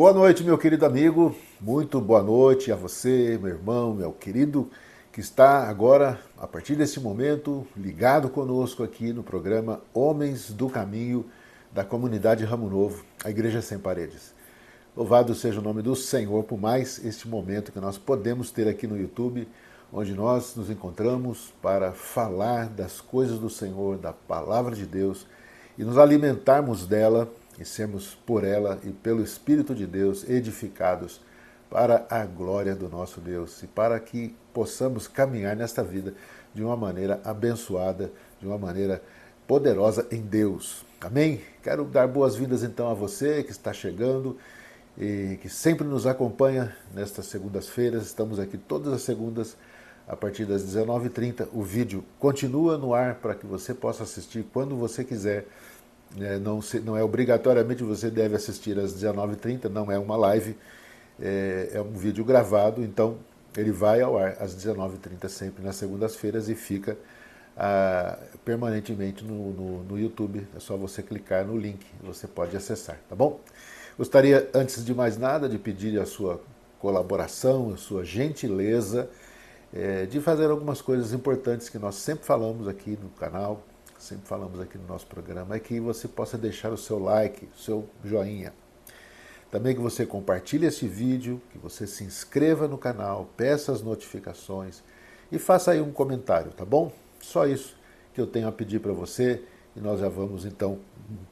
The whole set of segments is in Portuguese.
Boa noite, meu querido amigo. Muito boa noite a você, meu irmão, meu querido, que está agora, a partir desse momento, ligado conosco aqui no programa Homens do Caminho da Comunidade Ramo Novo, a Igreja Sem Paredes. Louvado seja o nome do Senhor por mais este momento que nós podemos ter aqui no YouTube, onde nós nos encontramos para falar das coisas do Senhor, da Palavra de Deus e nos alimentarmos dela e sermos por ela e pelo Espírito de Deus edificados para a glória do nosso Deus e para que possamos caminhar nesta vida de uma maneira abençoada, de uma maneira poderosa em Deus. Amém? Quero dar boas-vindas então a você que está chegando e que sempre nos acompanha nestas segundas-feiras. Estamos aqui todas as segundas a partir das 19h30. O vídeo continua no ar para que você possa assistir quando você quiser. Não é obrigatoriamente você deve assistir às 19h30, não é uma live, é um vídeo gravado, então ele vai ao ar às 19h30 sempre nas segundas-feiras e fica permanentemente no YouTube. É só você clicar no link, você pode acessar, tá bom? Gostaria, antes de mais nada, de pedir a sua colaboração, a sua gentileza, de fazer algumas coisas importantes que nós sempre falamos aqui no canal, sempre falamos aqui no nosso programa, é que você possa deixar o seu like, o seu joinha. Também que você compartilhe esse vídeo, que você se inscreva no canal, peça as notificações e faça aí um comentário, tá bom? Só isso que eu tenho a pedir para você e nós já vamos então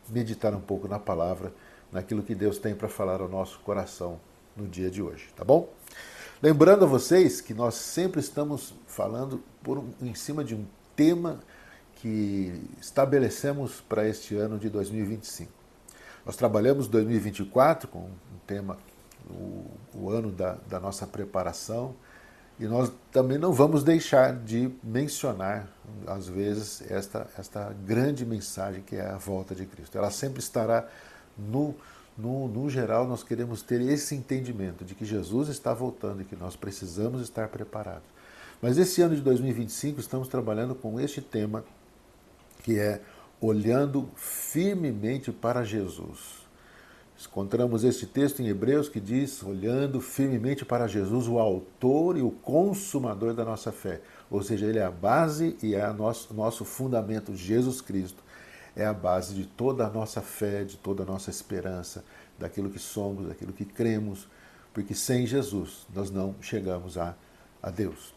meditar um pouco na palavra, naquilo que Deus tem para falar ao nosso coração no dia de hoje, tá bom? Lembrando a vocês que nós sempre estamos falando em cima de um tema que estabelecemos para este ano de 2025. Nós trabalhamos 2024 com um tema, o ano da nossa preparação, e nós também não vamos deixar de mencionar, às vezes, esta grande mensagem que é a volta de Cristo. Ela sempre estará no geral, nós queremos ter esse entendimento de que Jesus está voltando e que nós precisamos estar preparados. Mas esse ano de 2025 estamos trabalhando com este tema, que é olhando firmemente para Jesus. Encontramos este texto em Hebreus que diz, olhando firmemente para Jesus, o autor e o consumador da nossa fé. Ou seja, ele é a base e é nosso fundamento. Jesus Cristo é a base de toda a nossa fé, de toda a nossa esperança, daquilo que somos, daquilo que cremos, porque sem Jesus nós não chegamos a Deus.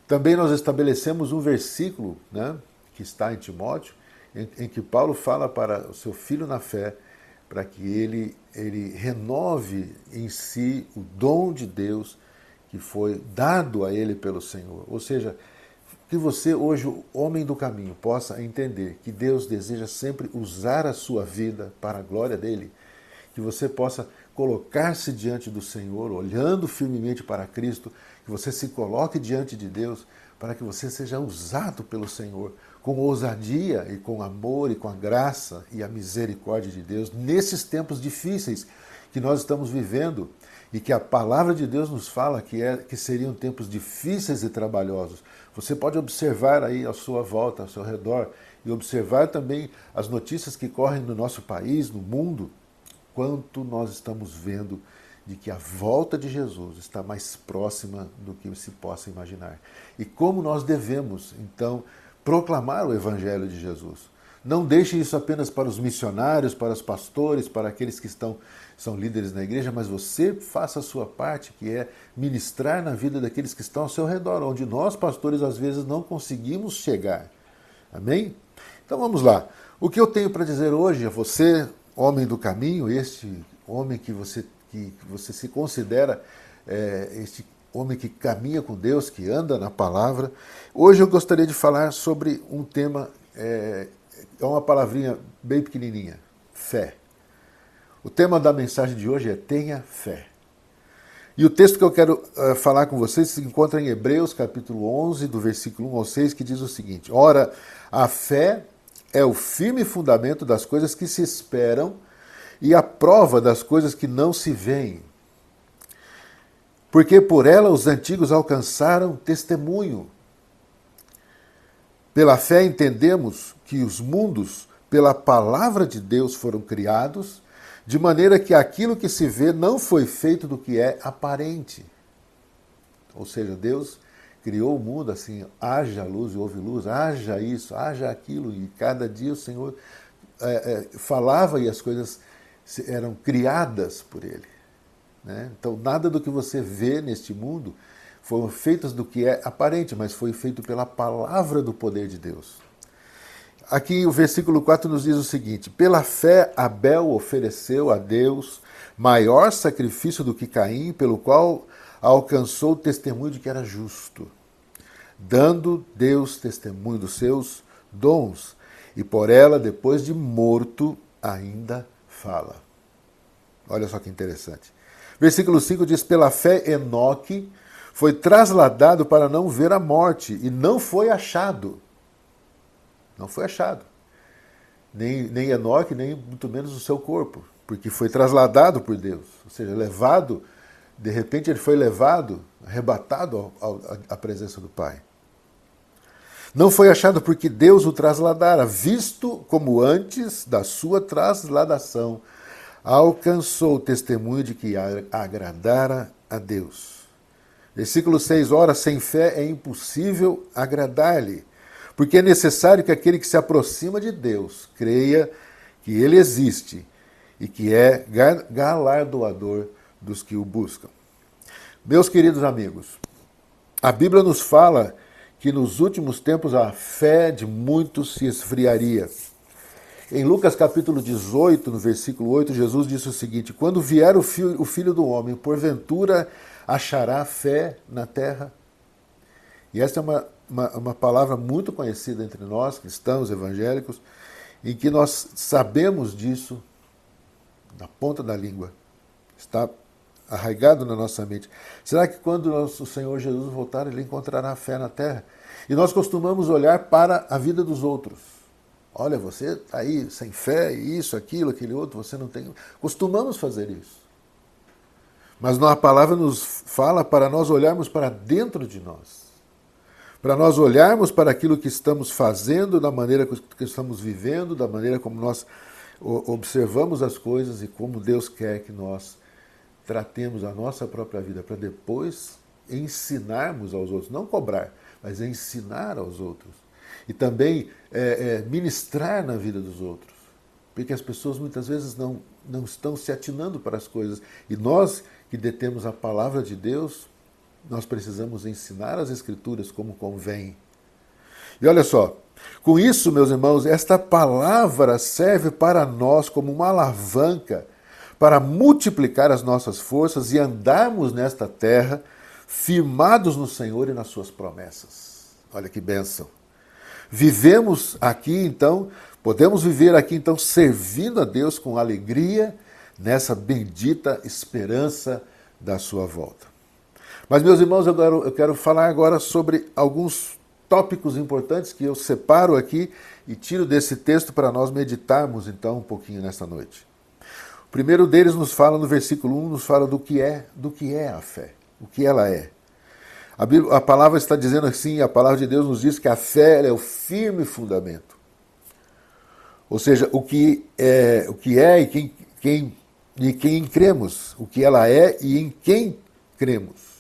Também nós estabelecemos um versículo, né, que está em Timóteo, em que Paulo fala para o seu filho na fé, para que ele renove em si o dom de Deus que foi dado a ele pelo Senhor. Ou seja, que você hoje, o homem do caminho, possa entender que Deus deseja sempre usar a sua vida para a glória dele, que você possa colocar-se diante do Senhor, olhando firmemente para Cristo, que você se coloque diante de Deus, para que você seja usado pelo Senhor com ousadia e com amor e com a graça e a misericórdia de Deus nesses tempos difíceis que nós estamos vivendo e que a palavra de Deus nos fala que seriam tempos difíceis e trabalhosos. Você pode observar aí à sua volta, ao seu redor, e observar também as notícias que correm no nosso país, no mundo, quanto nós estamos vendo de que a volta de Jesus está mais próxima do que se possa imaginar. E como nós devemos, então, proclamar o Evangelho de Jesus. Não deixe isso apenas para os missionários, para os pastores, para aqueles que são líderes na igreja, mas você faça a sua parte, que é ministrar na vida daqueles que estão ao seu redor, onde nós, pastores, às vezes não conseguimos chegar. Amém? Então vamos lá. O que eu tenho para dizer hoje a você, homem do caminho, este homem que você se considera este homem que caminha com Deus, que anda na palavra. Hoje eu gostaria de falar sobre um tema, é uma palavrinha bem pequenininha, fé. O tema da mensagem de hoje é tenha fé. E o texto que eu quero falar com vocês se encontra em Hebreus, capítulo 11, do versículo 1 ao 6, que diz o seguinte: ora, a fé é o firme fundamento das coisas que se esperam e a prova das coisas que não se veem. Porque por ela os antigos alcançaram testemunho. Pela fé entendemos que os mundos, pela palavra de Deus, foram criados, de maneira que aquilo que se vê não foi feito do que é aparente. Ou seja, Deus criou o mundo assim, haja luz e houve luz, haja isso, haja aquilo, e cada dia o Senhor falava e as coisas eram criadas por Ele. Né? Então, nada do que você vê neste mundo foram feitas do que é aparente, mas foi feito pela palavra do poder de Deus. Aqui o versículo 4 nos diz o seguinte: pela fé Abel ofereceu a Deus maior sacrifício do que Caim, pelo qual alcançou o testemunho de que era justo, dando Deus testemunho dos seus dons, e por ela, depois de morto, ainda fala. Olha só que interessante. Versículo 5 diz: pela fé Enoque foi trasladado para não ver a morte, e não foi achado. Não foi achado. Nem Enoque, nem muito menos o seu corpo, porque foi trasladado por Deus. Ou seja, levado, de repente ele foi levado, arrebatado à presença do Pai. Não foi achado porque Deus o trasladara, visto como antes da sua trasladação alcançou o testemunho de que agradara a Deus. Versículo 6, ora, sem fé é impossível agradar-lhe, porque é necessário que aquele que se aproxima de Deus creia que Ele existe e que é galardoador dos que o buscam. Meus queridos amigos, a Bíblia nos fala que nos últimos tempos a fé de muitos se esfriaria. Em Lucas capítulo 18, no versículo 8, Jesus disse o seguinte: quando vier o Filho do Homem, porventura achará fé na terra? E esta é uma palavra muito conhecida entre nós, cristãos, evangélicos, em que nós sabemos disso na ponta da língua. Está arraigado na nossa mente. Será que quando o Senhor Jesus voltar, Ele encontrará fé na terra? E nós costumamos olhar para a vida dos outros. Olha, você está aí sem fé, isso, aquilo, aquele outro, você não tem... Costumamos fazer isso. Mas a palavra nos fala para nós olharmos para dentro de nós. Para nós olharmos para aquilo que estamos fazendo, da maneira que estamos vivendo, da maneira como nós observamos as coisas e como Deus quer que nós tratemos a nossa própria vida, para depois ensinarmos aos outros, não cobrar, mas ensinar aos outros. E também ministrar na vida dos outros. Porque as pessoas muitas vezes não estão se atinando para as coisas. E nós que detemos a palavra de Deus, nós precisamos ensinar as Escrituras como convém. E olha só, com isso, meus irmãos, esta palavra serve para nós como uma alavanca para multiplicar as nossas forças e andarmos nesta terra firmados no Senhor e nas suas promessas. Olha que bênção. Vivemos aqui, então, podemos viver aqui, então, servindo a Deus com alegria nessa bendita esperança da sua volta. Mas, meus irmãos, eu quero falar agora sobre alguns tópicos importantes que eu separo aqui e tiro desse texto para nós meditarmos, então, um pouquinho nesta noite. O primeiro deles nos fala, no versículo 1, nos fala do que é a fé, o que ela é. A palavra está dizendo assim, a palavra de Deus nos diz que a fé é o firme fundamento. Ou seja, o que é e quem cremos, o que ela é e em quem cremos.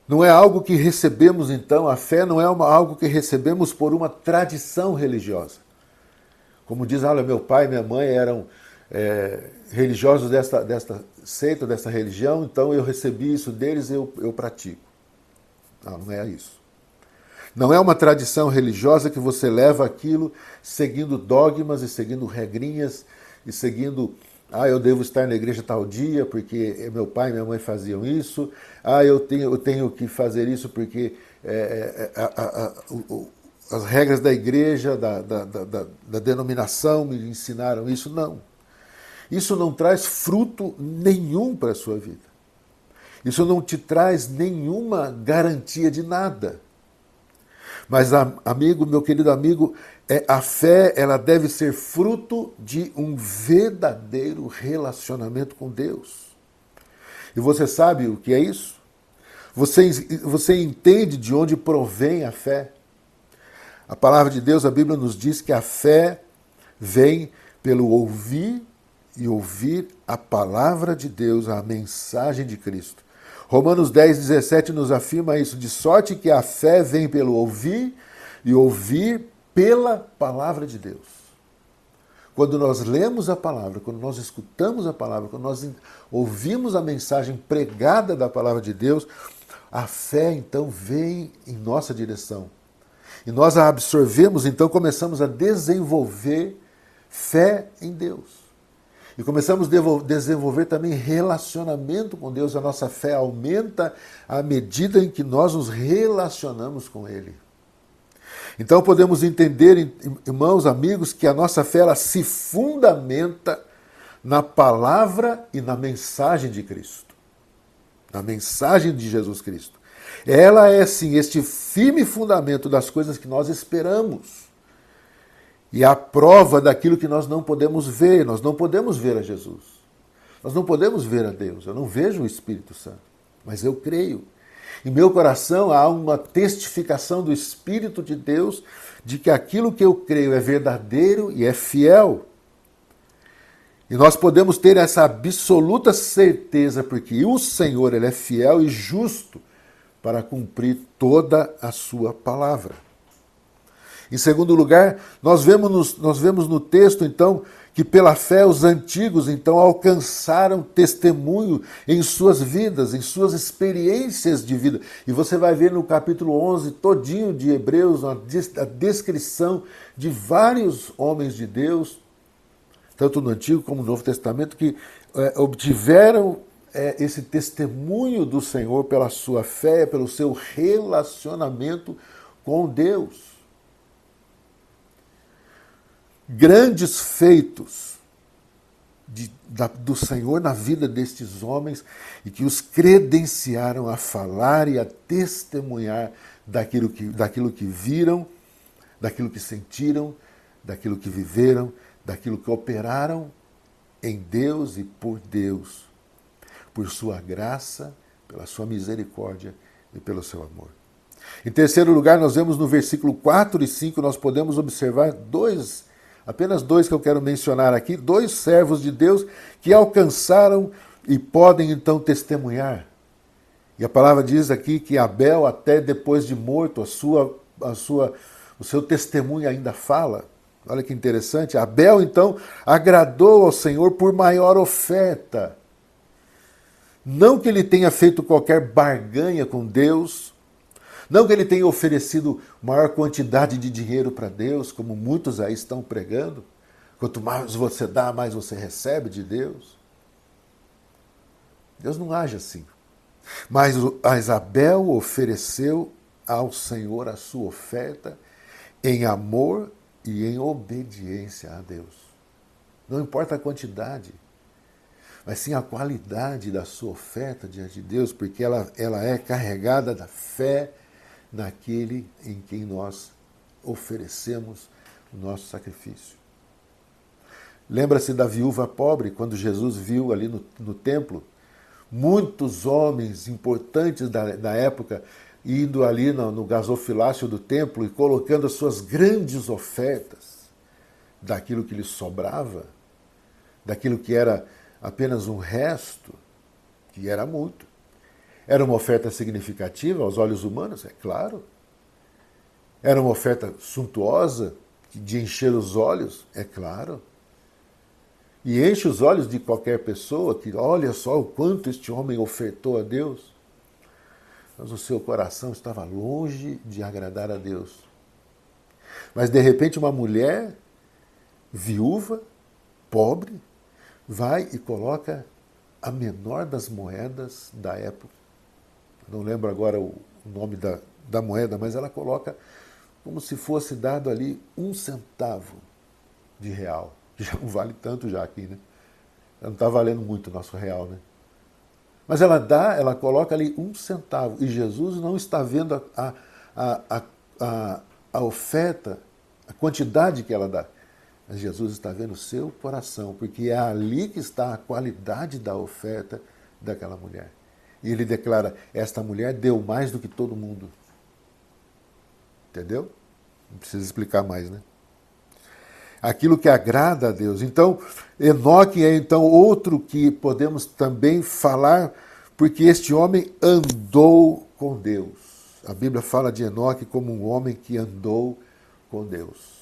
Não é algo que recebemos, então, a fé não é algo que recebemos por uma tradição religiosa. Como diz, olha, meu pai e minha mãe eram religiosos desta seita, desta religião, então eu recebi isso deles e eu pratico. Não é isso. Não é uma tradição religiosa que você leva aquilo seguindo dogmas e seguindo regrinhas e seguindo, eu devo estar na igreja tal dia porque meu pai e minha mãe faziam isso, eu tenho que fazer isso porque as regras da igreja, da denominação me ensinaram isso. Não. Isso não traz fruto nenhum para a sua vida. Isso não te traz nenhuma garantia de nada. Mas, amigo, meu querido amigo, a fé ela deve ser fruto de um verdadeiro relacionamento com Deus. E você sabe o que é isso? Você entende de onde provém a fé? A palavra de Deus, a Bíblia nos diz que a fé vem pelo ouvir e ouvir a palavra de Deus, a mensagem de Cristo. Romanos 10:17 nos afirma isso, de sorte que a fé vem pelo ouvir e ouvir pela palavra de Deus. Quando nós lemos a palavra, quando nós escutamos a palavra, quando nós ouvimos a mensagem pregada da palavra de Deus, a fé então vem em nossa direção. E nós a absorvemos, então começamos a desenvolver fé em Deus. E começamos a desenvolver também relacionamento com Deus. A nossa fé aumenta à medida em que nós nos relacionamos com Ele. Então podemos entender, irmãos, amigos, que a nossa fé ela se fundamenta na palavra e na mensagem de Cristo. Na mensagem de Jesus Cristo. Ela é, sim, este firme fundamento das coisas que nós esperamos. E a prova daquilo que nós não podemos ver. Nós não podemos ver a Jesus. Nós não podemos ver a Deus. Eu não vejo o Espírito Santo, mas eu creio. Em meu coração há uma testificação do Espírito de Deus de que aquilo que eu creio é verdadeiro e é fiel. E nós podemos ter essa absoluta certeza porque o Senhor ele é fiel e justo para cumprir toda a sua palavra. Em segundo lugar, nós vemos no texto, então, que pela fé os antigos, então, alcançaram testemunho em suas vidas, em suas experiências de vida. E você vai ver no capítulo 11, todinho de Hebreus, a descrição de vários homens de Deus, tanto no Antigo como no Novo Testamento, que obtiveram esse testemunho do Senhor pela sua fé, pelo seu relacionamento com Deus. Grandes feitos do Senhor na vida destes homens e que os credenciaram a falar e a testemunhar daquilo que viram, daquilo que sentiram, daquilo que viveram, daquilo que operaram em Deus e por Deus, por sua graça, pela sua misericórdia e pelo seu amor. Em terceiro lugar, nós vemos no versículo 4 e 5, nós podemos observar apenas dois que eu quero mencionar aqui, dois servos de Deus que alcançaram e podem então testemunhar. E a palavra diz aqui que Abel, até depois de morto, o seu testemunho ainda fala. Olha que interessante. Abel, então, agradou ao Senhor por maior oferta. Não que ele tenha feito qualquer barganha com Deus, não que ele tenha oferecido maior quantidade de dinheiro para Deus, como muitos aí estão pregando. Quanto mais você dá, mais você recebe de Deus. Deus não age assim. Mas Abel ofereceu ao Senhor a sua oferta em amor e em obediência a Deus. Não importa a quantidade, mas sim a qualidade da sua oferta diante de Deus, porque ela é carregada da fé naquele em quem nós oferecemos o nosso sacrifício. Lembra-se da viúva pobre, quando Jesus viu ali no templo muitos homens importantes da época indo ali no gasofilácio do templo e colocando as suas grandes ofertas daquilo que lhes sobrava, daquilo que era apenas um resto, que era muito. Era uma oferta significativa aos olhos humanos? É claro. Era uma oferta suntuosa, de encher os olhos? É claro. E enche os olhos de qualquer pessoa que olha só o quanto este homem ofertou a Deus. Mas o seu coração estava longe de agradar a Deus. Mas de repente uma mulher viúva, pobre, vai e coloca a menor das moedas da época. Não lembro agora o nome da moeda, mas ela coloca como se fosse dado ali 1 centavo de real. Já não vale tanto já aqui, né? Já não está valendo muito o nosso real, né? Mas ela coloca ali 1 centavo. E Jesus não está vendo a oferta, a quantidade que ela dá. Mas Jesus está vendo o seu coração, porque é ali que está a qualidade da oferta daquela mulher. E ele declara, esta mulher deu mais do que todo mundo. Entendeu? Não precisa explicar mais, né? aquilo que agrada a Deus. Então, Enoque é então outro que podemos também falar, porque este homem andou com Deus. A Bíblia fala de Enoque como um homem que andou com Deus.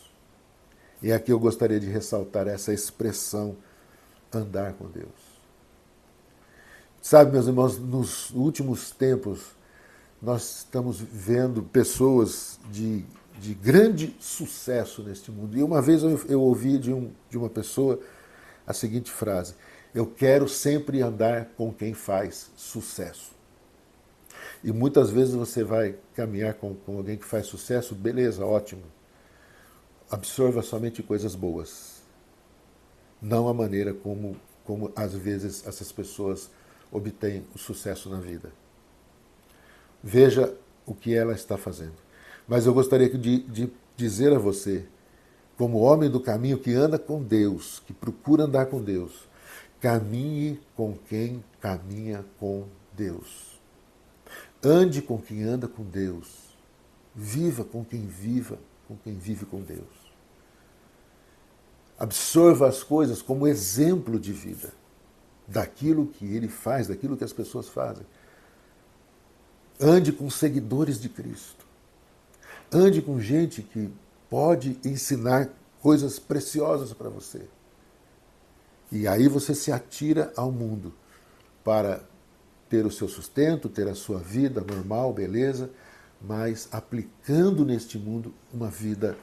E aqui eu gostaria de ressaltar essa expressão, andar com Deus. Sabe, meus irmãos, nos últimos tempos, nós estamos vendo pessoas de grande sucesso neste mundo. E uma vez eu ouvi de uma pessoa a seguinte frase: eu quero sempre andar com quem faz sucesso. E muitas vezes você vai caminhar com alguém que faz sucesso, beleza, ótimo. Absorva somente coisas boas. Não a maneira como às vezes essas pessoas obtêm o sucesso na vida. Veja o que ela está fazendo. Mas eu gostaria de dizer a você, como homem do caminho que anda com Deus, que procura andar com Deus, caminhe com quem caminha com Deus. Ande com quem anda com Deus. Viva com quem vive com Deus. Absorva as coisas como exemplo de vida, daquilo que ele faz, daquilo que as pessoas fazem. Ande com seguidores de Cristo. Ande com gente que pode ensinar coisas preciosas para você. E aí você se atira ao mundo para ter o seu sustento, ter a sua vida normal, beleza, mas aplicando neste mundo uma vida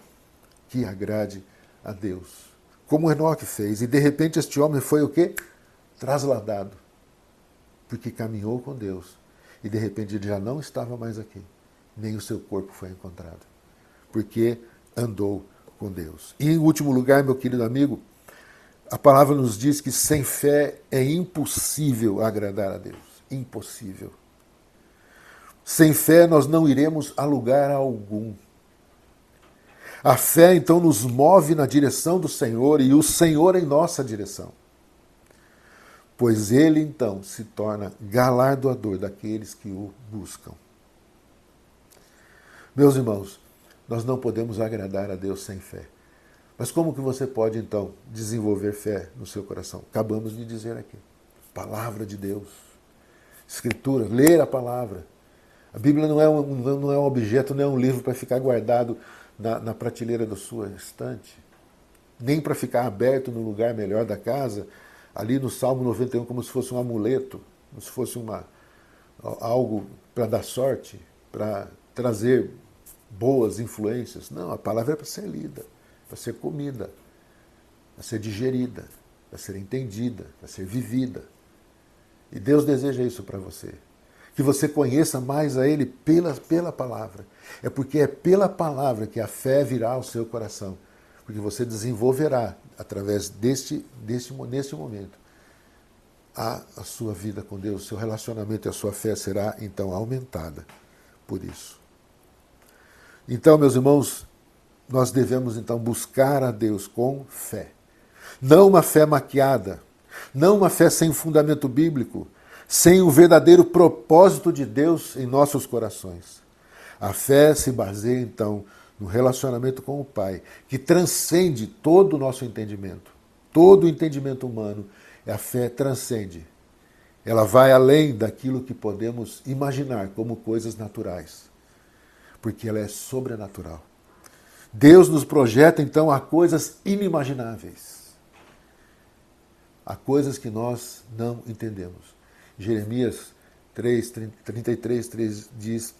que agrade a Deus. Como Enoque fez. E de repente este homem foi o quê? Trasladado. Porque caminhou com Deus. E de repente ele já não estava mais aqui. Nem o seu corpo foi encontrado. Porque andou com Deus. E em último lugar, meu querido amigo, a palavra nos diz que sem fé é impossível agradar a Deus. Impossível. Sem fé nós não iremos a lugar algum. A fé, então, nos move na direção do Senhor e o Senhor em nossa direção. Pois Ele, então, se torna galardoador daqueles que o buscam. Meus irmãos, nós não podemos agradar a Deus sem fé. Mas como que você pode, então, desenvolver fé no seu coração? Acabamos de dizer aqui. Palavra de Deus. Escritura, ler a palavra. A Bíblia não é um objeto, não é um livro para ficar guardado na prateleira da sua estante, nem para ficar aberto no lugar melhor da casa, ali no Salmo 91, como se fosse um amuleto, como se fosse algo para dar sorte, para trazer boas influências. Não, a palavra é para ser lida, para ser comida, para ser digerida, para ser entendida, para ser vivida. E Deus deseja isso para você. Que você conheça mais a Ele pela palavra. É porque é pela palavra que a fé virá ao seu coração. Porque você desenvolverá, através neste momento, a sua vida com Deus, seu relacionamento e a sua fé será, então, aumentada por isso. Então, meus irmãos, nós devemos, então, buscar a Deus com fé. Não uma fé maquiada, não uma fé sem fundamento bíblico, sem o verdadeiro propósito de Deus em nossos corações. A fé se baseia, então, no relacionamento com o Pai, que transcende todo o nosso entendimento. Todo o entendimento humano, a fé transcende. Ela vai além daquilo que podemos imaginar como coisas naturais, porque ela é sobrenatural. Deus nos projeta, então, a coisas inimagináveis, a coisas que nós não entendemos. Jeremias 33:3 diz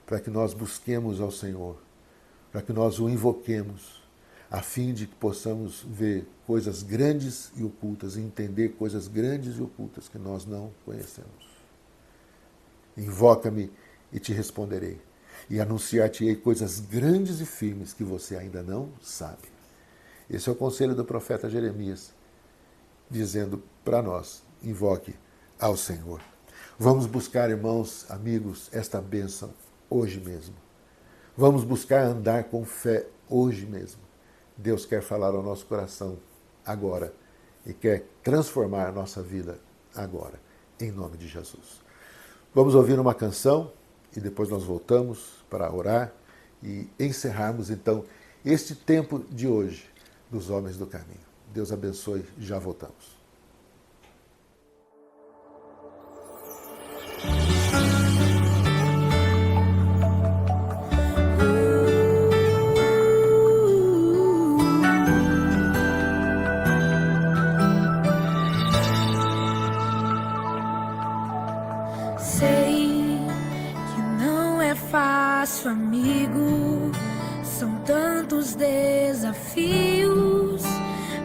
para que nós busquemos ao Senhor, para que nós o invoquemos, a fim de que possamos ver coisas grandes e ocultas, e entender coisas grandes e ocultas que nós não conhecemos. Invoca-me e te responderei, e anunciar-te-ei coisas grandes e firmes que você ainda não sabe. Esse é o conselho do profeta Jeremias, dizendo para nós: invoque ao Senhor. Vamos buscar, irmãos, amigos, esta bênção hoje mesmo. Vamos buscar andar com fé hoje mesmo. Deus quer falar ao nosso coração agora e quer transformar a nossa vida agora, em nome de Jesus. Vamos ouvir uma canção e depois nós voltamos para orar e encerrarmos então este tempo de hoje, dos homens do caminho. Deus abençoe, já voltamos. Sei que não é fácil, amigo. São tantos desafios,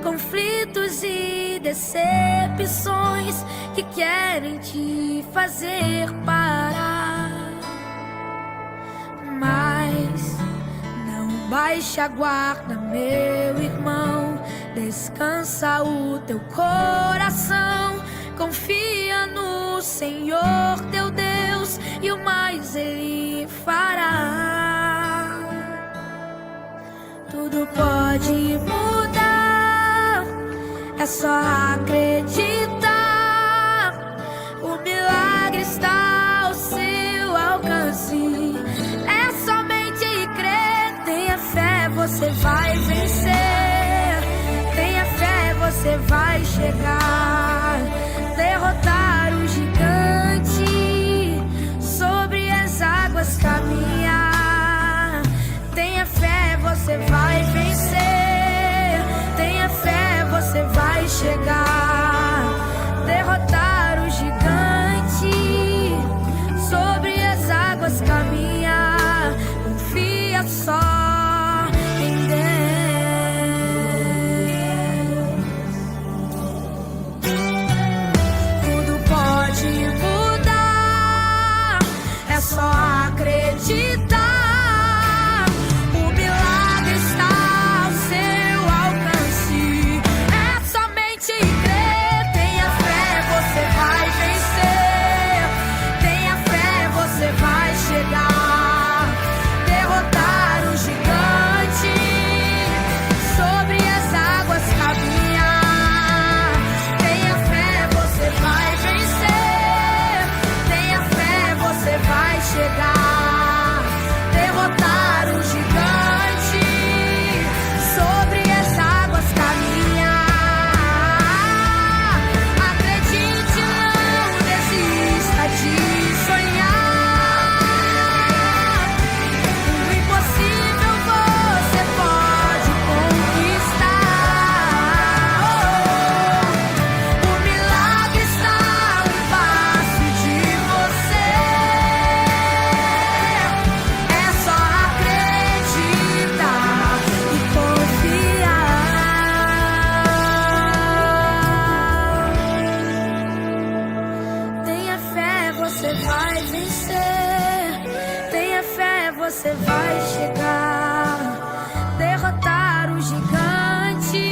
conflitos e decepções que querem te fazer parar. Mas não baixe a guarda, meu irmão. Descansa o teu coração. Confia no Senhor teu Deus e o mais Ele fará. Tudo pode mudar, é só acreditar. O milagre está ao seu alcance. É somente crer. Tenha fé, você vai vencer. Tenha fé, você vai chegar. Derrotar o gigante, sobre as águas caminhar. Tenha fé, você vai vencer. Tenha fé, você vai chegar. Derrotar o gigante, sobre as águas caminhar. Confia só em Deus. Mudar, é só acreditar. O milagre está ao seu alcance. É somente crer. Tenha fé, você vai vencer. Tenha fé, você vai chegar. Derrotar o gigante, sobre as águas caminhar. Tenha fé, você vai vencer. Você vai chegar, derrotar o gigante, sobre as águas caminhar. Acredite, não desista de sonhar. O impossível você pode conquistar. O milagre está a um passo de você. Você vai chegar, derrotar o gigante,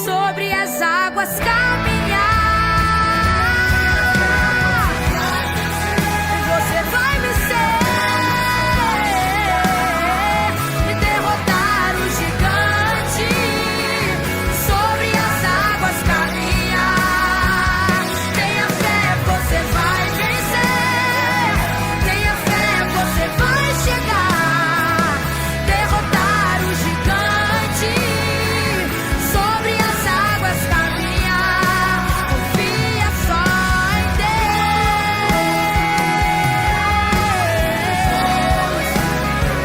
sobre as águas caminhar. Você vai vencer e derrotar o gigante, sobre as águas caminhar. Tenha fé, você vai vencer. Tenha fé, você vai chegar, derrotar o gigante, sobre as águas caminhar. Confia só em Deus.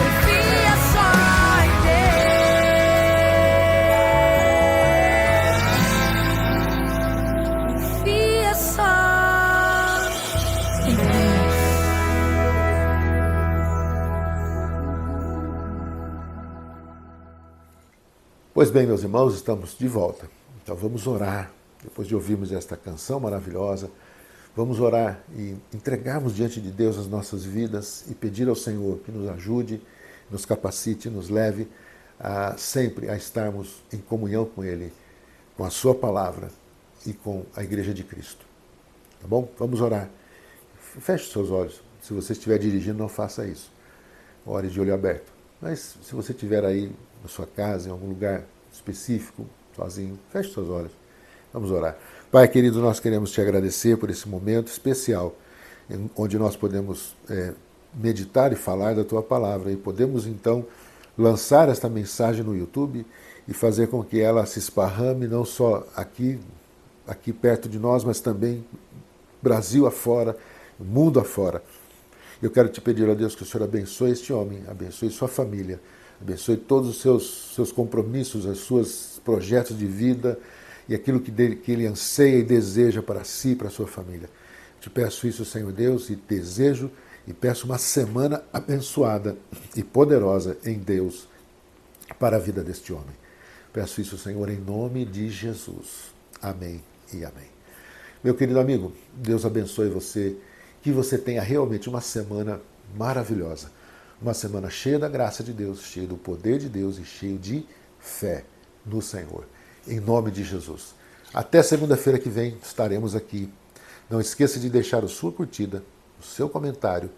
Confia só em Deus. Confia só em Deus. Pois bem, meus irmãos, estamos de volta. Então vamos orar. Depois de ouvirmos esta canção maravilhosa, vamos orar e entregarmos diante de Deus as nossas vidas e pedir ao Senhor que nos ajude, nos capacite, nos leve sempre a estarmos em comunhão com Ele, com a Sua palavra e com a Igreja de Cristo. Tá bom? Vamos orar. Feche os seus olhos. Se você estiver dirigindo, não faça isso. Ore de olho aberto. Mas se você estiver aí na sua casa, em algum lugar específico, sozinho, feche seus olhos. Vamos orar. Pai querido, nós queremos te agradecer por esse momento especial, onde nós podemos meditar e falar da tua palavra, e podemos então lançar esta mensagem no YouTube e fazer com que ela se esparrame não só aqui perto de nós, mas também Brasil afora, mundo afora. Eu quero te pedir a Deus que o Senhor abençoe este homem, abençoe sua família, abençoe todos os seus compromissos, os seus projetos de vida e aquilo que ele anseia e deseja para si e para a sua família. Te peço isso, Senhor Deus, e desejo e peço uma semana abençoada e poderosa em Deus para a vida deste homem. Peço isso, Senhor, em nome de Jesus. Amém e amém. Meu querido amigo, Deus abençoe você, que você tenha realmente uma semana maravilhosa, uma semana cheia da graça de Deus, cheia do poder de Deus e cheia de fé no Senhor. Em nome de Jesus. Até segunda-feira que vem estaremos aqui. Não esqueça de deixar a sua curtida, o seu comentário,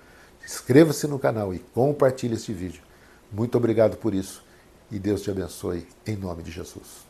inscreva-se no canal e compartilhe este vídeo. Muito obrigado por isso e Deus te abençoe em nome de Jesus.